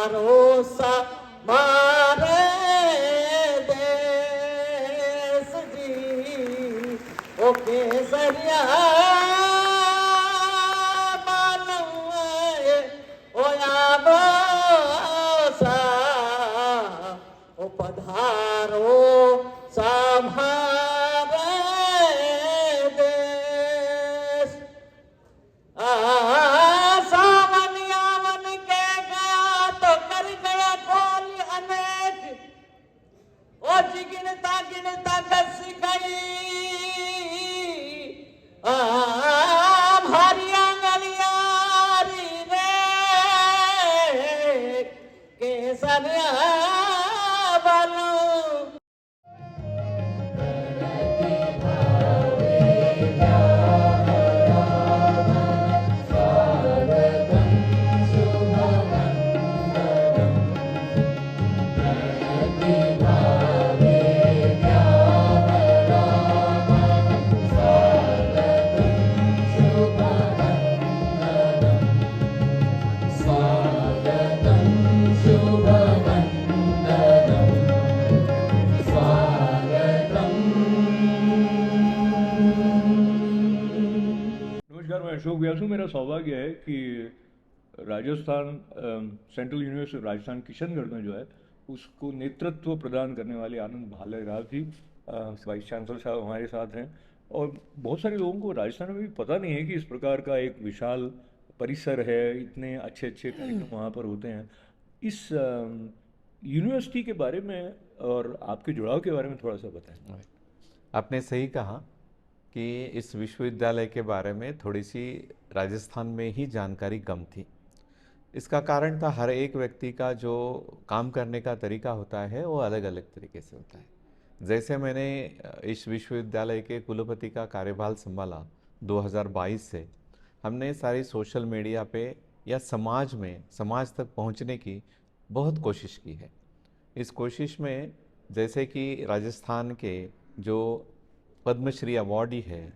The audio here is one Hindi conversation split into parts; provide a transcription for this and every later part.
पधारो सा मारे देश जी ओ केसरिया मानवे ओ आबो सा ओ पधारो सा मारे देश सावन यावन के गया तो कर गया खोल अनेक ओ गिनता गिनता दस गई भारी आंगलियारी रे केसरिया बालू नमस्कार, मैं अशोक व्यास हूँ। मेरा सौभाग्य है कि राजस्थान सेंट्रल यूनिवर्सिटी राजस्थान किशनगढ़ में जो है उसको नेतृत्व प्रदान करने वाले आनंद भालेराव जी वाइस चांसलर साहब हमारे साथ हैं। और बहुत सारे लोगों को राजस्थान में भी पता नहीं है कि इस प्रकार का एक विशाल परिसर है, इतने अच्छे अच्छे कार्यक्रम वहाँ पर होते हैं। इस यूनिवर्सिटी के बारे में और आपके जुड़ाव के बारे में थोड़ा सा बताएं। आपने सही कहा कि इस विश्वविद्यालय के बारे में थोड़ी सी राजस्थान में ही जानकारी कम थी। इसका कारण था हर एक व्यक्ति का जो काम करने का तरीका होता है वो अलग अलग तरीके से होता है। जैसे मैंने इस विश्वविद्यालय के कुलपति का कार्यभार संभाला 2022 से, हमने सारी सोशल मीडिया पे या समाज तक पहुंचने की बहुत कोशिश की है। इस कोशिश में जैसे कि राजस्थान के जो पद्मश्री अवार्डी है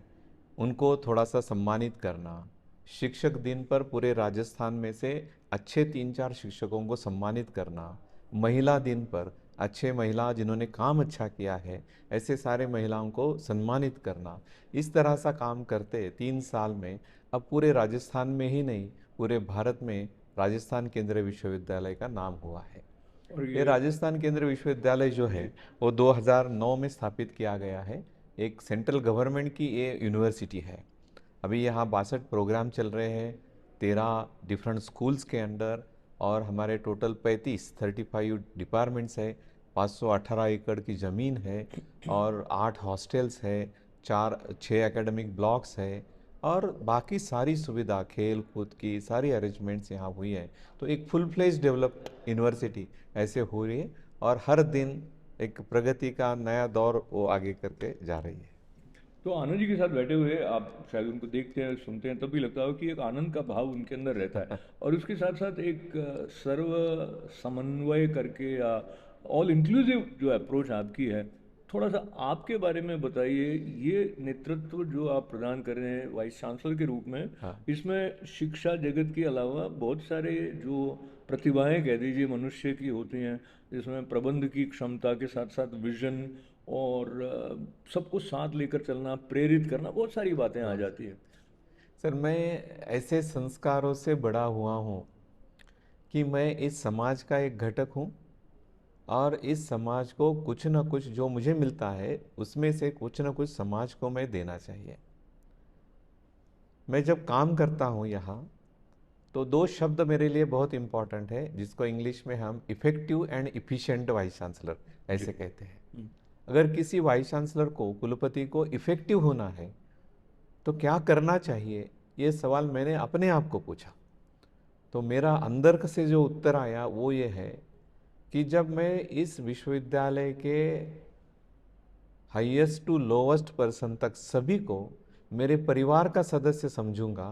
उनको थोड़ा सा सम्मानित करना, शिक्षक दिन पर पूरे राजस्थान में से अच्छे 3-4 शिक्षकों को सम्मानित करना, महिला दिन पर अच्छे महिला जिन्होंने काम अच्छा किया है ऐसे सारे महिलाओं को सम्मानित करना, इस तरह सा काम करते 3 साल में अब पूरे राजस्थान में ही नहीं पूरे भारत में राजस्थान केंद्रीय विश्वविद्यालय का नाम हुआ है। और ये राजस्थान केंद्रीय विश्वविद्यालय जो है वो 2009 में स्थापित किया गया है। एक सेंट्रल गवर्नमेंट की ये यूनिवर्सिटी है। अभी यहाँ 62 प्रोग्राम चल रहे हैं 13 डिफरेंट स्कूल्स के अंडर, और हमारे टोटल 35 डिपार्टमेंट्स है, 518 एकड़ की ज़मीन है और 8 हॉस्टल्स है, 6 एकेडमिक ब्लॉक्स है और बाकी सारी सुविधा खेल कूद की सारी अरेंजमेंट्स यहाँ हुई है। तो एक फुल फ्लेज डेवलप्ड यूनिवर्सिटी ऐसे हो रही है और हर दिन एक प्रगति का नया दौर वो आगे करके जा रही है। तो आनंद जी के साथ बैठे हुए आप शायद उनको देखते हैं सुनते हैं तब भी लगता हो कि एक आनंद का भाव उनके अंदर रहता है और उसके साथ साथ एक सर्व समन्वय करके या ऑल इंक्लूसिव जो अप्रोच आपकी है। थोड़ा सा आपके बारे में बताइए, ये नेतृत्व जो आप प्रदान कर रहे हैं वाइस चांसलर के रूप में, इसमें शिक्षा जगत के अलावा बहुत सारे जो प्रतिभाएं कह दीजिए मनुष्य की होती हैं, जिसमें प्रबंध की क्षमता के साथ साथ विजन और सबको साथ लेकर चलना, प्रेरित करना, बहुत सारी बातें आ जाती है। सर, मैं ऐसे संस्कारों से बड़ा हुआ हूँ कि मैं इस समाज का एक घटक हूँ और इस समाज को कुछ न कुछ जो मुझे मिलता है उसमें से कुछ न कुछ समाज को मैं देना चाहिए। मैं जब काम करता हूँ यहाँ तो 2 शब्द मेरे लिए बहुत इम्पॉर्टेंट है, जिसको इंग्लिश में हम effective and efficient vice chancellor ऐसे कहते हैं। अगर किसी वाइस चांसलर को, कुलपति को इफेक्टिव होना है तो क्या करना चाहिए, ये सवाल मैंने अपने आप को पूछा। तो मेरा अंदर से जो उत्तर आया वो ये है कि जब मैं इस विश्वविद्यालय के हाईएस्ट टू लोवेस्ट पर्सन तक सभी को मेरे परिवार का सदस्य समझूंगा,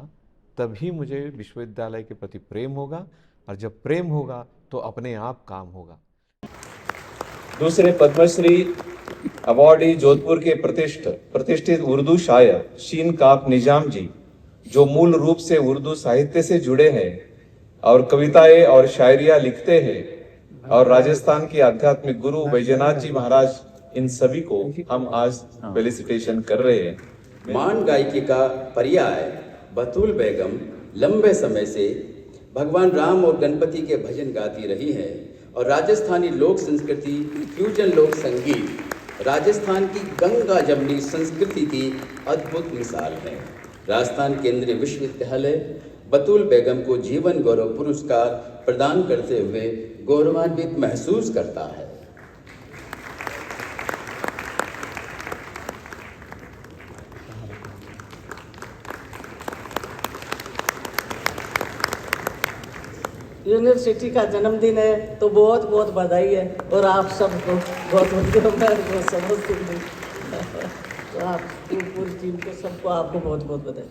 तभी मुझे विश्वविद्यालय के प्रति प्रेम होगा, और जब प्रेम होगा तो अपने आप काम होगा। दूसरे पद्मश्री अवार्डी जोधपुर के प्रतिष्ठित उर्दू शायर शीन काफ निजाम जी, जो मूल रूप से उर्दू साहित्य से जुड़े हैं, और कविताएं और शायरियां लिखते हैं, और राजस्थान के आध्यात्मिक गुरु बैजनाथ जी महाराज, इन सभी को हम आज फेलिसिटेशन कर रहे हैं। मान गायकी का पर्याय बतूल बेगम लंबे समय से भगवान राम और गणपति के भजन गाती रही है और राजस्थानी लोक संस्कृति, फ्यूजन लोक संगीत राजस्थान की गंगा जमनी संस्कृति की अद्भुत मिसाल है। राजस्थान केंद्रीय विश्वविद्यालय बतूल बेगम को जीवन गौरव पुरस्कार प्रदान करते हुए गौरवान्वित महसूस करता है। यूनिवर्सिटी का जन्मदिन है तो बहुत बहुत बधाई है, और आप सबको बहुत बहुत समझती हूँ तो आप पूरी टीम को सबको आपको बहुत बहुत बधाई।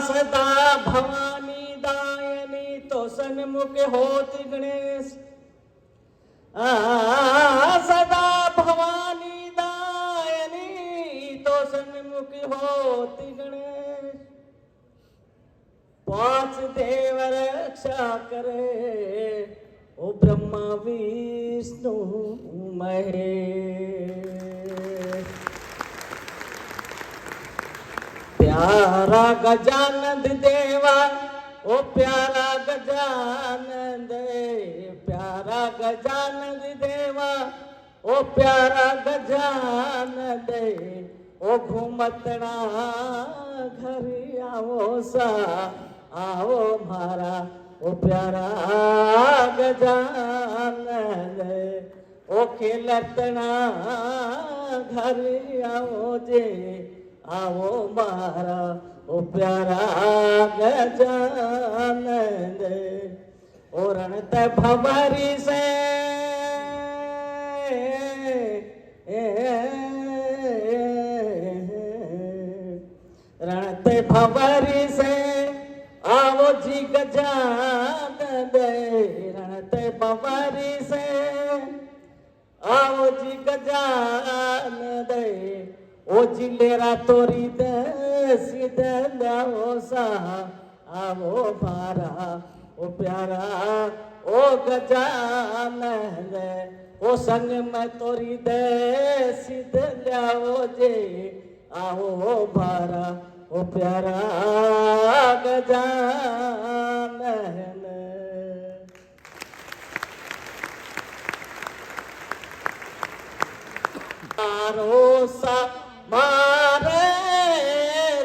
सदा भवानी दायनी तो सन्मुख होती गणेश। सदा भवानी दायनी तो सन्मुख होती गणेश। पांच देव रक्षा करे ओ ब्रह्मा विष्णु महेश। प्यारा गजानंद देवा ओ प्यारा गजानंद, प्यारा गजानंद देवा ओ प्यारा गजानंद। ओ घूमतड़ा घर आओ सा आओ मारा ओ प्यारा गजानंद। ओ खेलतड़ा घर आओ जे आओ मारा ओ प्यारा गजानंद। ओ रणत भंवरी से रणत भंवरी से आओ जी गजानंद। रणत भंवरी से आओ जी गजानंद। ओ जिलेरा तोरी दे सीधे आओ सा आओ मारा ओ प्यारा ओ गजानंद। ओ संग में तोरी दे सीधे आओ जे आओ मारा ओ प्यारा गजानंद। आरो सा मारे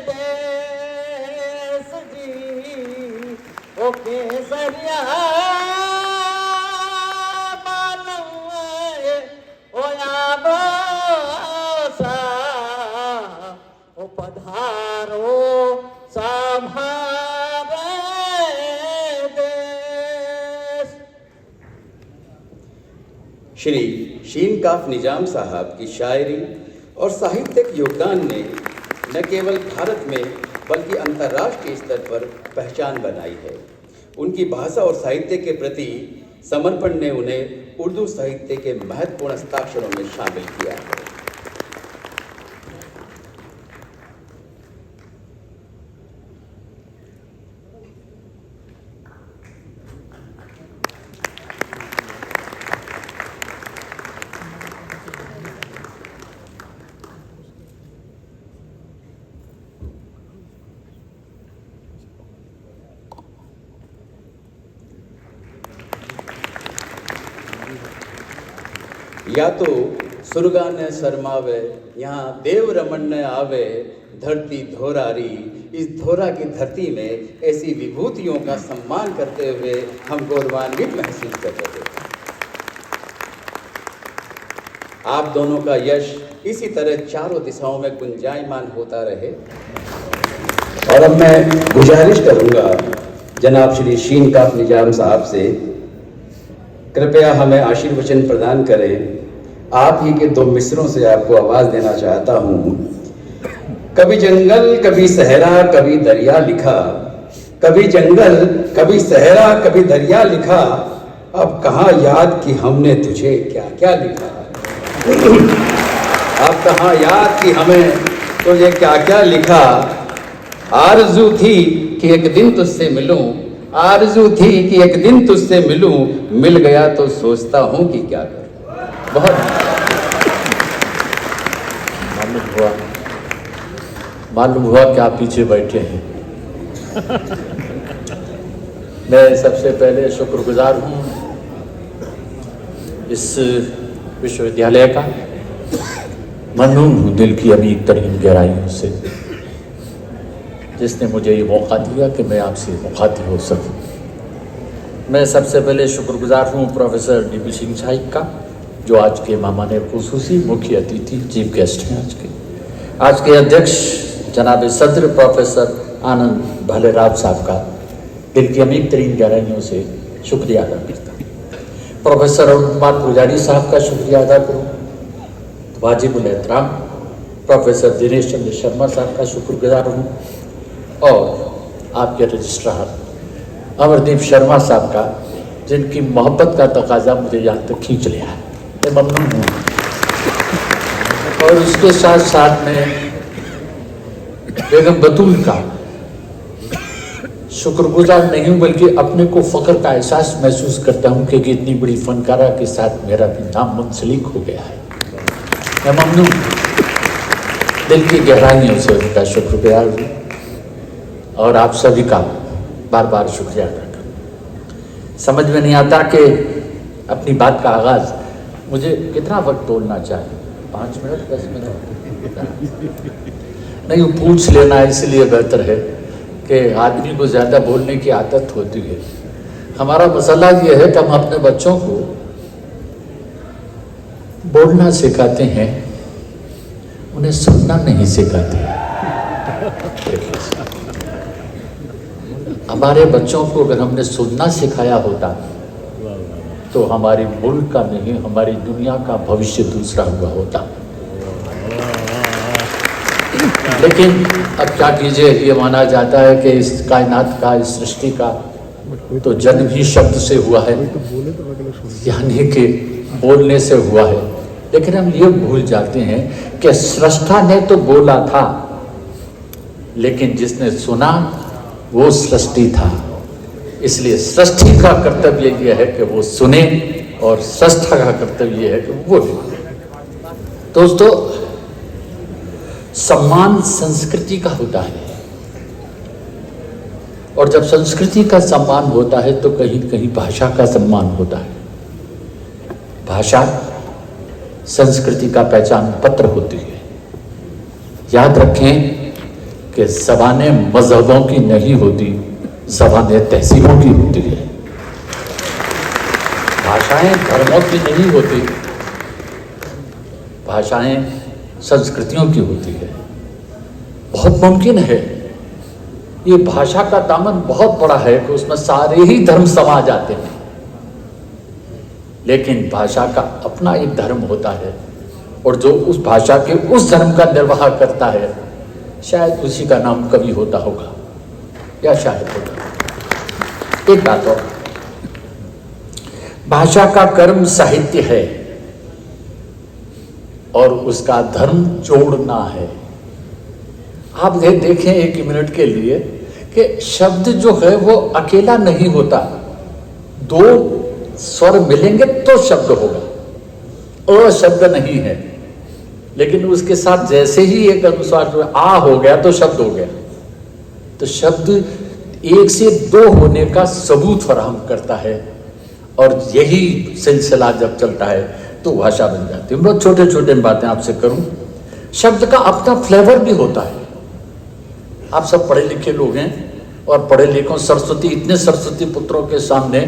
देश जी ओ केसरिया मानवे ओ आबो सा ओ पधारो संभारे देश। श्री शीन काफ निजाम साहब की शायरी और साहित्यिक योगदान ने न केवल भारत में बल्कि अंतर्राष्ट्रीय स्तर पर पहचान बनाई है। उनकी भाषा और साहित्य के प्रति समर्पण ने उन्हें उर्दू साहित्य के महत्वपूर्ण हस्ताक्षरों में शामिल किया है। या तो सुरगा न शर्मावे, यहाँ देव रमन न आवे, धरती धोरारी। इस धोरा की धरती में ऐसी विभूतियों का सम्मान करते हुए हम गौरवान्वित महसूस कर रहे हैं। आप दोनों का यश इसी तरह चारों दिशाओं में गुंजायमान होता रहे। और अब मैं गुजारिश करूंगा जनाब श्री शीन काफ निजाम साहब से, कृपया हमें आशीर्वचन प्रदान करें आप ही के दो मिसरों से आपको आवाज देना चाहता हूं। कभी जंगल कभी सहरा कभी दरिया लिखा, कभी जंगल कभी सहरा कभी दरिया लिखा, अब कहाँ याद कि हमने तुझे क्या क्या लिखा। अब कहाँ याद कि हमें तुझे क्या क्या लिखा। आरज़ू थी कि एक दिन तुझसे मिलूं, आरज़ू थी कि एक दिन तुझसे मिलूं, मिल गया तो सोचता हूं कि क्या करूं। बहुत मालूम हुआ कि आप पीछे बैठे हैं। मैं सबसे पहले शुक्रगुजार हूँ इस विश्वविद्यालय का, ममनून हूँ दिल की अमीर तरीन गहराइयों से, जिसने मुझे ये मौका दिया कि मैं आपसे मुखातिब हो सकूँ। मैं सबसे पहले शुक्रगुजार हूँ प्रोफेसर DP सिंह साहिब का, जो आज के मेहमान खुसूसी मुख्य अतिथि चीफ गेस्ट हैं। आज के अध्यक्ष जनाब सदर प्रोफेसर आनंद भालेराव साहब का दिल की अमीर तरीन गहराइयों से शुक्रिया अदा करता हूँ। प्रोफेसर अरुण कुमार पुजारी साहब का शुक्रिया अदा करूँ। वाजिबुल एहतराम प्रोफेसर दिनेश चंद्र शर्मा साहब का शुक्रगुजार हूँ, और आपके रजिस्ट्रार अमरदीप शर्मा साहब का, जिनकी मोहब्बत का तकाजा मुझे यहाँ तक खींच लिया है, मैं ममनून हूँ। और उसके साथ साथ में बेगम बतूल का शुक्रगुजार नहीं हूँ, बल्कि अपने को फ़ख्र का एहसास महसूस करता हूँ कि इतनी बड़ी फनकारा के साथ मेरा भी नाम मुंसलिक हो गया है। मैं ममनून दिल की गहराइयों से उनका शुक्रगुजार हूँ, और आप सभी का बार बार शुक्रिया अदा करता। समझ में नहीं आता कि अपनी बात का आगाज़ मुझे कितना वक्त बोलना चाहिए, 5 मिनट 10 मिनट नहीं, पूछ लेना इसलिए बेहतर है कि आदमी को ज़्यादा बोलने की आदत होती है। हमारा मसला ये है कि हम अपने बच्चों को बोलना सिखाते हैं, उन्हें सुनना नहीं सिखाते। हमारे बच्चों को अगर हमने सुनना सिखाया होता तो हमारी मुल्क का नहीं, हमारी दुनिया का भविष्य दूसरा हुआ होता। लेकिन अब क्या कीजिए, ये माना जाता है कि इस कायनात का, इस सृष्टि का तो जन्म ही शब्द से हुआ है, यानी कि बोलने से हुआ है। लेकिन हम ये भूल जाते हैं कि सृष्टा ने तो बोला था, लेकिन जिसने सुना वो सृष्टि था। इसलिए सृष्टि का कर्तव्य यह है कि वो सुने, और सृष्टा का कर्तव्य यह है कि वो बोले। दोस्तों, सम्मान संस्कृति का होता है, और जब संस्कृति का सम्मान होता है तो कहीं कहीं भाषा का सम्मान होता है। भाषा संस्कृति का पहचान पत्र होती है। याद रखें कि ज़बानें मजहबों की नहीं होती, ज़बानें तहसीबों की होती है। भाषाएं धर्मों की नहीं होती, भाषाएं संस्कृतियों की होती है। बहुत मुमकिन है, ये भाषा का दामन बहुत बड़ा है कि उसमें सारे ही धर्म समा जाते हैं, लेकिन भाषा का अपना एक धर्म होता है, और जो उस भाषा के उस धर्म का निर्वाह करता है, शायद उसी का नाम कवि होता होगा, या शायद होगा। एक बात और, भाषा का कर्म साहित्य है, और उसका धर्म जोड़ना है। आप देखें 1 मिनट के लिए कि शब्द जो है वो अकेला नहीं होता, 2 स्वर मिलेंगे तो शब्द होगा, शब्द नहीं है। लेकिन उसके साथ जैसे ही एक अनुस्वार जो आ हो गया तो शब्द हो गया। तो शब्द 1 से 2 होने का सबूत फराहम करता है, और यही सिलसिला जब चलता है तो भाषा बन जाती है। बहुत छोटे छोटे बातें आपसे करूं, शब्द का अपना फ्लेवर भी होता है। आप सब पढ़े लिखे लोग हैं, और पढ़े लिखों सरस्वती, इतने सरस्वती पुत्रों के सामने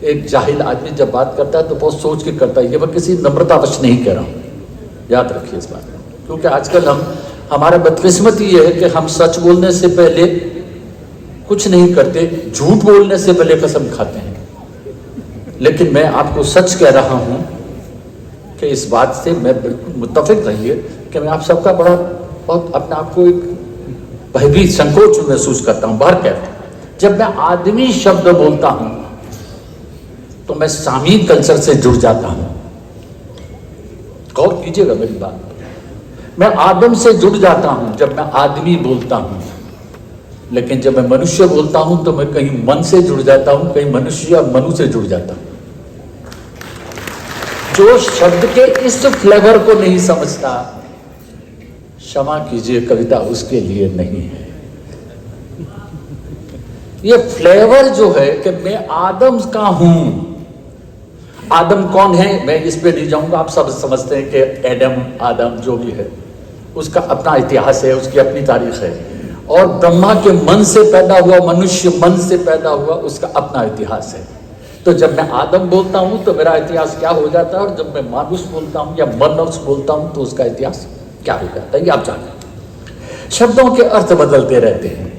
एक जाहिल आदमी जब बात करता है तो बहुत सोच के करता है। ये मैं किसी नम्रतावश नहीं कह रहा हूँ, याद रखिए इस बात को, क्योंकि आजकल हमारा बदकिस्मती ये है कि हम सच बोलने से पहले कुछ नहीं करते, झूठ बोलने से पहले कसम खाते हैं। लेकिन मैं आपको सच कह रहा हूं कि इस बात से मैं बिल्कुल मुत्तफिक रहिए कि मैं आप सबका बड़ा बहुत अपने आप को एक भयभीत संकोच महसूस करता हूँ। बाहर कहता हूँ, जब मैं आदमी शब्द बोलता हूँ तो मैं सामी कल्चर से जुड़ जाता हूँ। गौर कीजिएगा मेरी बात। मैं आदम से जुड़ जाता हूँ जब मैं आदमी बोलता हूँ, लेकिन जब मैं मनुष्य बोलता हूँ तो मैं कहीं मन से जुड़ जाता हूँ, कहीं मनुष्य या मनु से जुड़ जाता हूँ। जो शब्द के इस फ्लेवर को नहीं समझता, क्षमा कीजिए, कविता उसके लिए नहीं है। ये फ्लेवर जो है कि मैं आदम का हूं। आदम कौन है मैं इस पे नहीं जाऊंगा, आप सब समझते हैं कि एडम आदम जो भी है उसका अपना इतिहास है, उसकी अपनी तारीख है। और ब्रह्मा के मन से पैदा हुआ मनुष्य, मन से पैदा हुआ, उसका अपना इतिहास है। तो जब मैं आदम बोलता हूं तो मेरा इतिहास क्या हो जाता है, और जब मैं मानुष बोलता हूं या मनुष्य बोलता हूं तो उसका इतिहास क्या हो जाता है, ये आप जानते। शब्दों के अर्थ बदलते रहते हैं।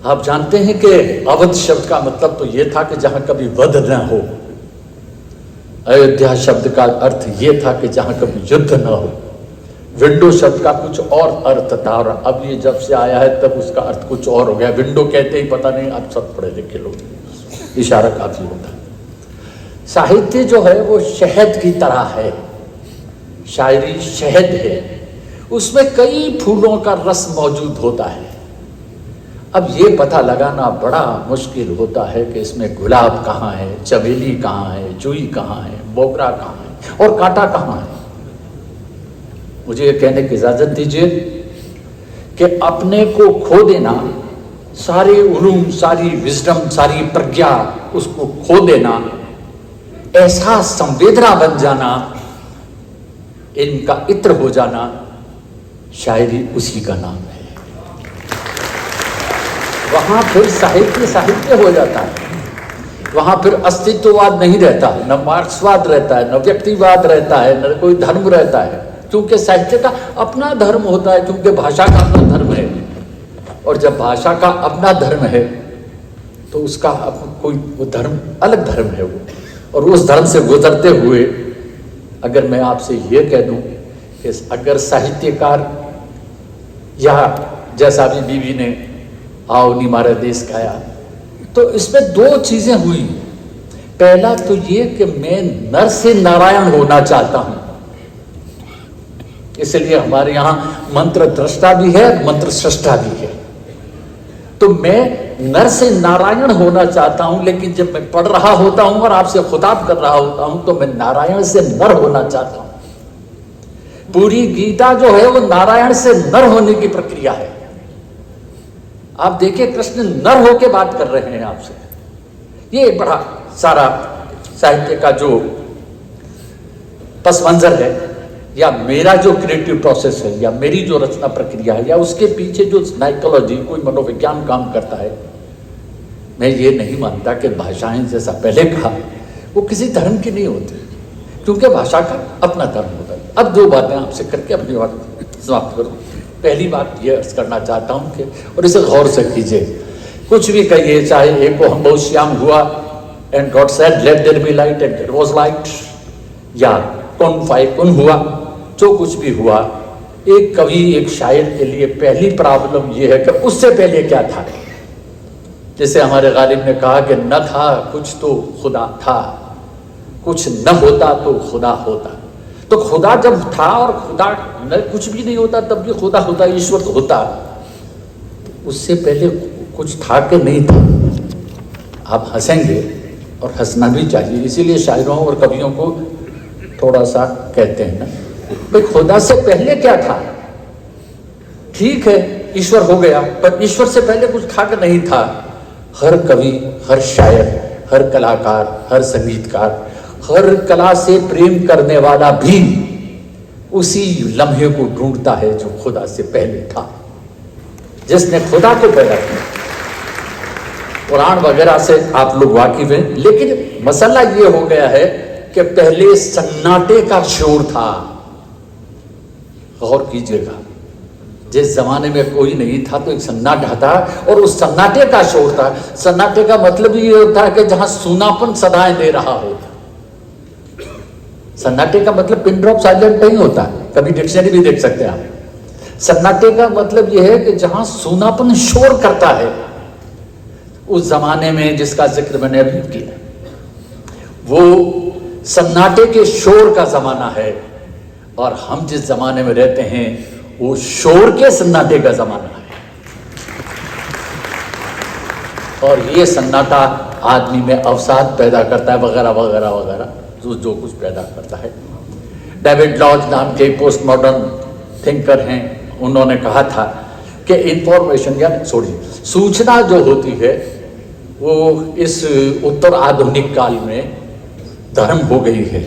आप जानते हैं कि अवध शब्द का मतलब तो यह था कि जहां कभी वध न हो। अयोध्या शब्द का अर्थ यह था कि जहां कभी युद्ध न हो। विंडो शब्द का कुछ और अर्थ था, और अब ये जब से आया है तब उसका अर्थ कुछ और हो गया। विंडो कहते ही पता नहीं, आप सब पढ़े लिखे लोग, इशारा काफी होता है। साहित्य जो है वो शहद की तरह है, शायरी शहद है, उसमें कई फूलों का रस मौजूद होता है। अब ये पता लगाना बड़ा मुश्किल होता है कि इसमें गुलाब कहाँ है, चमेली कहाँ है, जुई कहाँ है, मोगरा कहाँ है और कांटा कहाँ है। मुझे ये कहने की इजाजत दीजिए कि अपने को खो देना, सारे उलूम, सारी विजडम, सारी प्रज्ञा, उसको खो देना, ऐसा संवेदना बन जाना, इनका इत्र हो जाना, शायरी उसी का नाम है। वहां फिर साहित्य साहित्य हो जाता है। वहां फिर अस्तित्ववाद नहीं रहता, न मार्क्सवाद रहता है, न व्यक्तिवाद रहता है, न कोई धर्म रहता है, क्योंकि साहित्य का अपना धर्म होता है, क्योंकि भाषा का अपना धर्म है। और जब भाषा का अपना धर्म है तो उसका कोई वो धर्म अलग धर्म है वो। और उस धर्म से गुजरते हुए अगर मैं आपसे ये कह दूं कि अगर साहित्यकार या जैसा भी बीवी ने आओ नी मारा देश गाया, तो इसमें दो चीजें हुई। पहला तो ये कि मैं नर से नारायण होना चाहता हूं, इसलिए हमारे यहां मंत्र दृष्टा भी है, मंत्र सृष्टा भी है। तो मैं नर से नारायण होना चाहता हूं, लेकिन जब मैं पढ़ रहा होता हूं और आपसे खुताब कर रहा होता हूं तो मैं नारायण से नर होना चाहता हूं। पूरी गीता जो है वो नारायण से नर होने की प्रक्रिया है। आप देखिए कृष्ण नर होके बात कर रहे हैं आपसे। ये बड़ा सारा साहित्य का जो पस मंजर है, या मेरा जो क्रिएटिव प्रोसेस है, या मेरी जो रचना प्रक्रिया है, या उसके पीछे जो साइकोलॉजी, कोई मनोविज्ञान काम करता है। मैं ये नहीं मानता कि भाषाएं, जैसा पहले कहा, वो किसी धर्म की नहीं होती, क्योंकि भाषा का अपना धर्म होता है। अब दो बातें आपसे करके अपनी बात समाप्त करूं। पहली बात ये अर्ज करना चाहता हूं कि, और इसे गौर से कीजिए, कुछ भी कहिए, चाहे एक को हम बहुत श्याम हुआ and God said let there be light and it was light, या कुन फायकुन हुआ, जो कुछ भी हुआ, एक कवि, एक शायर के लिए पहली प्रॉब्लम यह है कि उससे पहले क्या था। जैसे हमारे गालिब ने कहा कि न था कुछ तो खुदा था, कुछ न होता तो खुदा होता। तो खुदा जब था और खुदा न कुछ भी नहीं होता तब भी खुदा होता, ईश्वर तो होता। उससे पहले कुछ था कि नहीं था। आप हंसेंगे और हंसना भी चाहिए, इसीलिए शायरों और कवियों को थोड़ा सा कहते हैं ना भाई, खुदा से पहले क्या था। ठीक है ईश्वर हो गया, पर ईश्वर से पहले कुछ था कि नहीं था। हर कवि, हर शायर, हर कलाकार, हर संगीतकार, हर कला से प्रेम करने वाला भी उसी लम्हे को ढूंढता है जो खुदा से पहले था, जिसने खुदा को पैदा किया। कुरान वगैरह से आप लोग वाकिफ हैं, लेकिन मसला ये हो गया है कि पहले सन्नाटे का शोर था। गौर कीजिएगा, जिस जमाने में कोई नहीं था तो एक सन्नाटा था, और उस सन्नाटे का शोर था। सन्नाटे का मतलब ये होता है कि जहां सूनापन सदाएं दे रहा हो। सन्नाटे का मतलब पिन ड्रॉप साइलेंट नहीं होता, कभी डिक्शनरी भी देख सकते हैं आप। सन्नाटे का मतलब यह है कि जहां सूनापन शोर करता है, उस जमाने में जिसका जिक्र मैंने अभी किया, वो सन्नाटे के शोर का जमाना है। और हम जिस जमाने में रहते हैं वो शोर के सन्नाटे का जमाना है। और ये सन्नाटा आदमी में अवसाद पैदा करता है, वगैरह वगैरह वगैरह, जो कुछ पैदा करता है। डेविड लॉज नाम के पोस्ट मॉडर्न थिंकर हैं, उन्होंने कहा था कि इंफॉर्मेशन या छोड़िए, सूचना जो होती है वो इस उत्तर आधुनिक काल में धर्म हो गई है।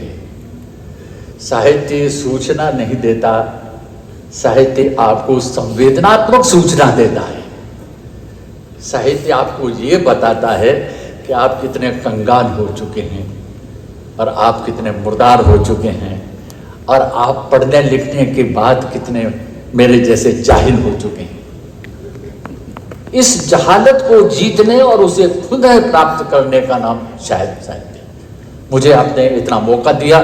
साहित्य सूचना नहीं देता, साहित्य आपको संवेदनात्मक सूचना देता है। साहित्य आपको ये बताता है कि आप कितने कंगाल हो चुके हैं और आप कितने मुर्दार हो चुके हैं और आप पढ़ने लिखने के बाद कितने मेरे जैसे जाहिल हो चुके हैं। इस जहालत को जीतने और उसे खुद प्राप्त करने का नाम शायद साहित्य। मुझे आपने इतना मौका दिया,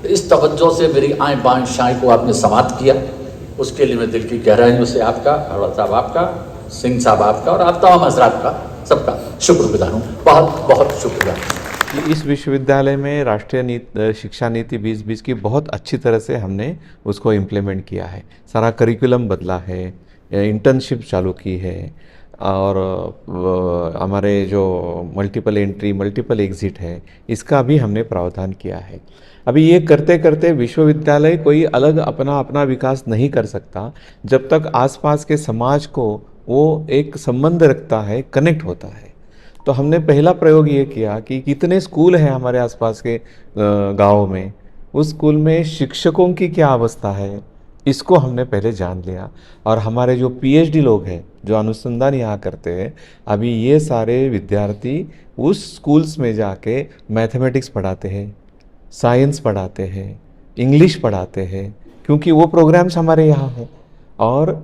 इस तवज्जो से मेरी आय बाएं शाय को आपने समाप्त किया, उसके लिए मैं दिल की गहराइयों से आपका, अरोड़ा साहब आपका, सिंह साहब आपका और आप तमाम हजरात का सबका शुक्रगुजार हूँ। बहुत बहुत शुक्रिया। इस विश्वविद्यालय में राष्ट्रीय शिक्षा नीति 2020 की बहुत अच्छी तरह से हमने उसको इम्प्लीमेंट किया है। सारा करिकुलम बदला है, इंटर्नशिप चालू की है और हमारे जो मल्टीपल एंट्री मल्टीपल एग्ज़िट है इसका भी हमने प्रावधान किया है। अभी ये करते करते विश्वविद्यालय कोई अलग अपना विकास नहीं कर सकता जब तक आसपास के समाज को वो एक संबंध रखता है, कनेक्ट होता है। तो हमने पहला प्रयोग ये किया कि कितने स्कूल हैं हमारे आसपास के गाँव में, उस स्कूल में शिक्षकों की क्या अवस्था है, इसको हमने पहले जान लिया। और हमारे जो पीएचडी लोग हैं जो अनुसंधान यहाँ करते हैं, अभी ये सारे विद्यार्थी उस स्कूल्स में जाके मैथमेटिक्स पढ़ाते हैं, साइंस पढ़ाते हैं, इंग्लिश पढ़ाते हैं, क्योंकि वो प्रोग्राम्स हमारे यहाँ हैं। और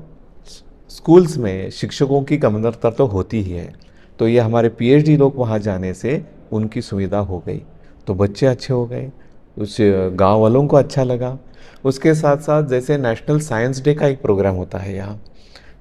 स्कूल्स में शिक्षकों की कमतरता तो होती ही है, तो ये हमारे पीएचडी लोग वहाँ जाने से उनकी सुविधा हो गई, तो बच्चे अच्छे हो गए, उस गांव वालों को अच्छा लगा। उसके साथ साथ जैसे नेशनल साइंस डे का एक प्रोग्राम होता है यहाँ,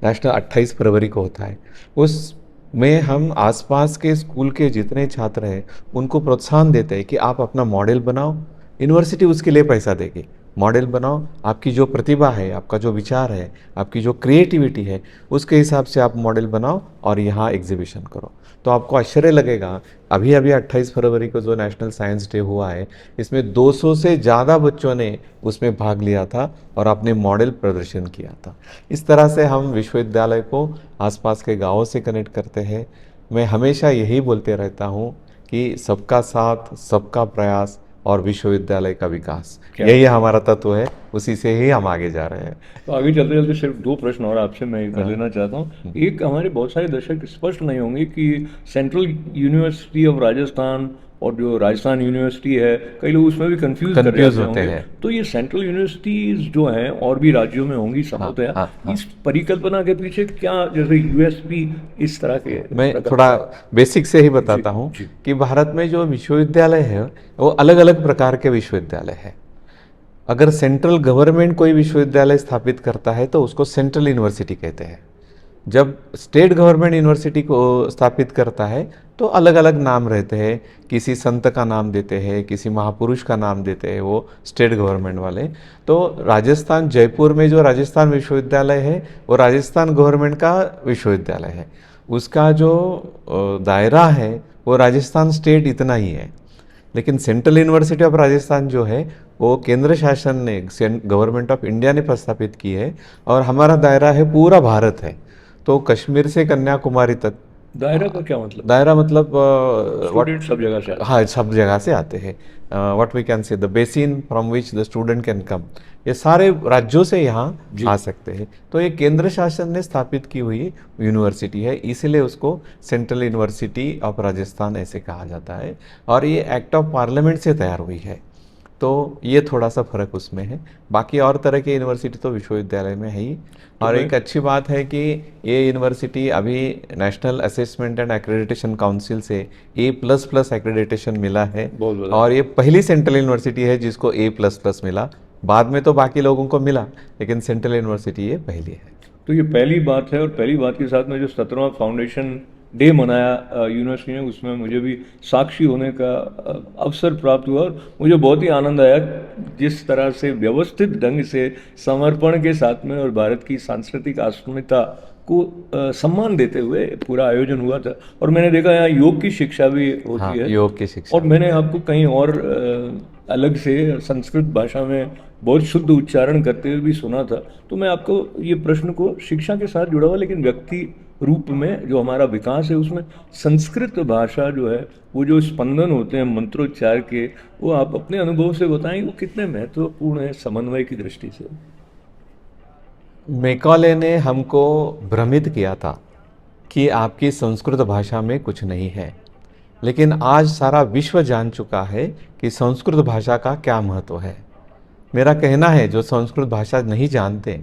नेशनल 28 फरवरी को होता है, उसमें हम आसपास के स्कूल के जितने छात्र हैं उनको प्रोत्साहन देते हैं कि आप अपना मॉडल बनाओ, यूनिवर्सिटी उसके लिए पैसा देगी, मॉडल बनाओ, आपकी जो प्रतिभा है, आपका जो विचार है, आपकी जो क्रिएटिविटी है, उसके हिसाब से आप मॉडल बनाओ और यहाँ एग्जीबिशन करो। तो आपको आश्चर्य लगेगा, अभी 28 फरवरी को जो नेशनल साइंस डे हुआ है, इसमें 200 से ज़्यादा बच्चों ने उसमें भाग लिया था और अपने मॉडल प्रदर्शन किया था। इस तरह से हम विश्वविद्यालय को आसपास के गाँवों से कनेक्ट करते हैं। मैं हमेशा यही बोलते रहता हूँ कि सबका साथ, सबका प्रयास और विश्वविद्यालय का विकास, यही हमारा तत्व है, उसी से ही हम आगे जा रहे हैं। तो आगे चलते चलते सिर्फ 2 प्रश्न और आपसे मैं कर लेना चाहता हूँ। एक, हमारे बहुत सारे दर्शक स्पष्ट नहीं होंगे कि सेंट्रल यूनिवर्सिटी ऑफ राजस्थान और जो राजस्थान यूनिवर्सिटी है, कई लोग उसमें भी कंफ्यूज होते हैं। तो ये सेंट्रल यूनिवर्सिटीज जो हैं और भी राज्यों में होंगी संभवतः, इस परिकल्पना के पीछे क्या, जैसे यूएसपी इस तरह के, मैं थोड़ा बेसिक से ही बताता हूँ कि भारत में जो विश्वविद्यालय है वो अलग अलग प्रकार के विश्वविद्यालय है। अगर सेंट्रल गवर्नमेंट कोई विश्वविद्यालय स्थापित करता है तो उसको सेंट्रल यूनिवर्सिटी कहते हैं। जब स्टेट गवर्नमेंट यूनिवर्सिटी को स्थापित करता है तो अलग अलग नाम रहते हैं, किसी संत का नाम देते हैं, किसी महापुरुष का नाम देते हैं वो स्टेट गवर्नमेंट वाले। तो राजस्थान, जयपुर में जो राजस्थान विश्वविद्यालय है वो राजस्थान गवर्नमेंट का विश्वविद्यालय है, उसका जो दायरा है वो राजस्थान स्टेट इतना ही है। लेकिन सेंट्रल यूनिवर्सिटी ऑफ राजस्थान जो है वो केंद्र शासन ने, गवर्नमेंट ऑफ इंडिया ने प्रस्थापित की है और हमारा दायरा है पूरा भारत है। तो कश्मीर से कन्याकुमारी तक। दायरा का क्या मतलब? दायरा मतलब स्टूडेंट सब जगह से, हाँ, सब जगह से आते हैं। What we can say the basin from which the student can come, ये सारे राज्यों से यहाँ आ सकते हैं। तो ये केंद्र शासन ने स्थापित की हुई यूनिवर्सिटी है, इसलिए उसको सेंट्रल यूनिवर्सिटी ऑफ राजस्थान ऐसे कहा जाता है। और ये एक्ट ऑफ पार्लियामेंट से तैयार हुई है। तो ये थोड़ा सा फर्क उसमें है। बाकी और तरह की यूनिवर्सिटी तो विश्वविद्यालय में है ही। और एक अच्छी बात है कि ये यूनिवर्सिटी अभी national assessment and accreditation council से A++ एक्रेडिटेशन मिला है। बहुत बड़ा। और ये पहली सेंट्रल यूनिवर्सिटी है जिसको A++ मिला। बाद में तो बाकी लोगों को मिला, लेकिन सेंट्रल यूनिवर्सिटी ये पहली है। तो ये पहली बात है, और पहली बात के साथ में जो 17वां फाउंडेशन डे मनाया यूनिवर्सिटी ने, उसमें मुझे भी साक्षी होने का अवसर प्राप्त हुआ और मुझे बहुत ही आनंद आया जिस तरह से व्यवस्थित ढंग से समर्पण के साथ में और भारत की सांस्कृतिक अस्मिता को सम्मान देते हुए पूरा आयोजन हुआ था। और मैंने देखा यहाँ योग की शिक्षा भी होती हाँ, है, योग की शिक्षा। और मैंने आपको कहीं और अलग से संस्कृत भाषा में बहुत शुद्ध उच्चारण करते हुए भी सुना था। तो मैं आपको ये प्रश्न को शिक्षा के साथ जुड़ा हुआ, लेकिन व्यक्ति रूप में जो हमारा विकास है उसमें संस्कृत भाषा जो है, वो जो स्पंदन होते हैं मंत्रोच्चार के, वो आप अपने अनुभव से बताएं वो कितने महत्वपूर्ण है समन्वय की दृष्टि से। मैकॉले ने हमको भ्रमित किया था कि आपकी संस्कृत भाषा में कुछ नहीं है, लेकिन आज सारा विश्व जान चुका है कि संस्कृत भाषा का क्या महत्व है। मेरा कहना है जो संस्कृत भाषा नहीं जानते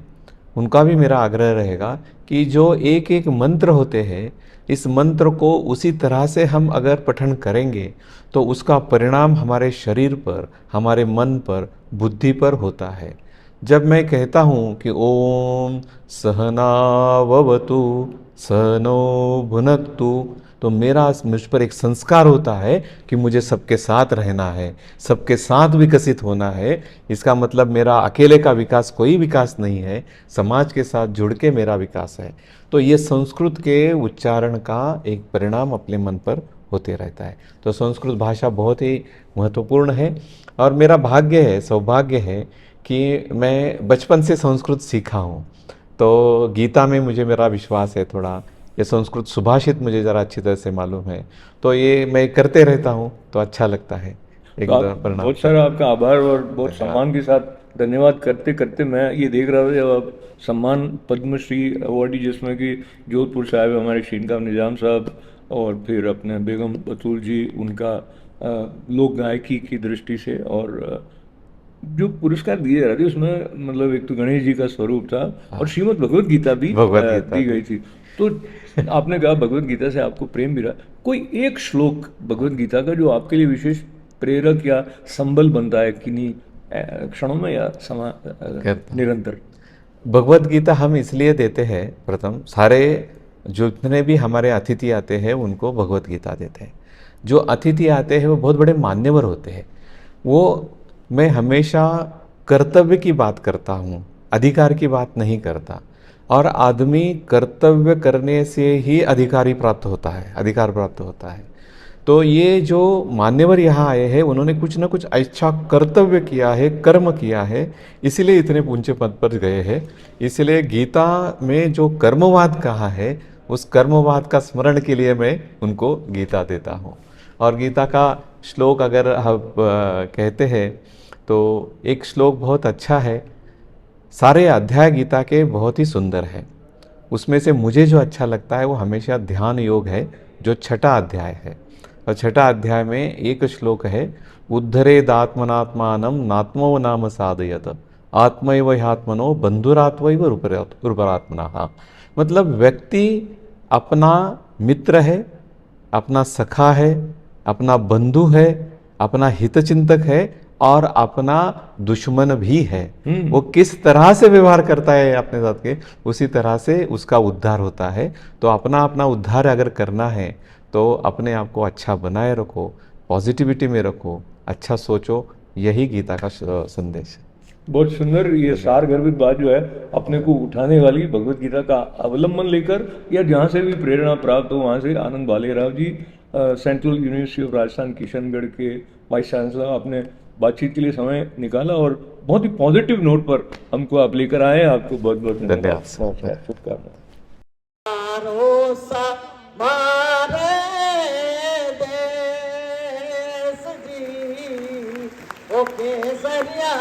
उनका भी मेरा आग्रह रहेगा कि जो एक एक मंत्र होते हैं, इस मंत्र को उसी तरह से हम अगर पठन करेंगे तो उसका परिणाम हमारे शरीर पर, हमारे मन पर, बुद्धि पर होता है। जब मैं कहता हूँ कि ओम सहनाववतु सहनो भुनक्तु, तो मेरा मुझ पर एक संस्कार होता है कि मुझे सबके साथ रहना है, सबके साथ विकसित होना है। इसका मतलब मेरा अकेले का विकास कोई विकास नहीं है, समाज के साथ जुड़ के मेरा विकास है। तो ये संस्कृत के उच्चारण का एक परिणाम अपने मन पर होते रहता है। तो संस्कृत भाषा बहुत ही महत्वपूर्ण है और मेरा भाग्य है, सौभाग्य है कि मैं बचपन से संस्कृत सीखा हूँ। तो गीता में मुझे मेरा विश्वास है थोड़ा, ये संस्कृत सुभाषित मुझे ज़रा अच्छी तरह से मालूम है, तो ये मैं करते रहता हूँ तो अच्छा लगता है। एक परिणाम। बहुत सारा आपका आभार और बहुत सम्मान के साथ धन्यवाद करते करते मैं ये देख रहा था जब आप सम्मान पद्मश्री अवार्डी, जिसमें कि जोधपुर से आए हुए हमारे शीनकाम निजाम साहब और फिर अपने बेगम बतूल जी, उनका लोक गायकी की दृष्टि से, और जो पुरस्कार दिए जा रहे थे उसमें मतलब एक तो गणेश जी का स्वरूप था और श्रीमद् भगवत गीता भी दी गई थी। तो आपने कहा भगवत गीता से आपको प्रेम भी रहा, कोई एक श्लोक भगवत गीता का जो आपके लिए विशेष प्रेरक या संबल बनता है किन्हीं क्षणों में या निरंतर? भगवत गीता हम इसलिए देते हैं, प्रथम सारे जितने भी हमारे अतिथि आते हैं उनको भगवत गीता देते हैं। जो अतिथि आते हैं वो बहुत बड़े मान्यवर होते हैं। वो मैं हमेशा कर्तव्य की बात करता हूँ, अधिकार की बात नहीं करता। और आदमी कर्तव्य करने से ही अधिकार प्राप्त होता है। तो ये जो मान्यवर यहाँ आए हैं उन्होंने कुछ ना कुछ अच्छा कर्तव्य किया है, कर्म किया है, इसीलिए इतने ऊंचे पद पर गए हैं। इसलिए गीता में जो कर्मवाद कहा है, उस कर्मवाद का स्मरण के लिए मैं उनको गीता देता हूँ। और गीता का श्लोक अगर हम कहते हैं तो एक श्लोक बहुत अच्छा है, सारे अध्याय गीता के बहुत ही सुंदर है। उसमें से मुझे जो अच्छा लगता है वो हमेशा ध्यान योग है, जो छठा अध्याय है। और छठा अध्याय में एक श्लोक है, उद्धरेदात्मनात्मानं नात्मो नाम साधयत आत्मैव ह्यात्मनो बंधुरात्मैव उर्वरात्मनः। मतलब व्यक्ति अपना मित्र है, अपना सखा है, अपना बंधु है, अपना हितचिंतक है और अपना दुश्मन भी है। वो किस तरह से व्यवहार करता है अपने साथ के, उसी तरह से उसका उद्धार होता है। तो अपना अपना उद्धार अगर करना है तो अपने आप को अच्छा बनाए रखो, पॉजिटिविटी में रखो, अच्छा सोचो, यही गीता का संदेश है। बहुत सुंदर ये सार गर्भित बात जो है, अपने को उठाने वाली भगवत गीता का अवलंबन लेकर या जहाँ से भी प्रेरणा प्राप्त हो वहाँ से। Anand Balerao ji, central university of Rajasthan Kishangarh के वाइस चांसलर, आपने बातचीत के लिए समय निकाला और बहुत ही पॉजिटिव नोट पर हमको आप लेकर आए। आपको बहुत बहुत धन्यवाद, शुभकामनाएं। केसरिया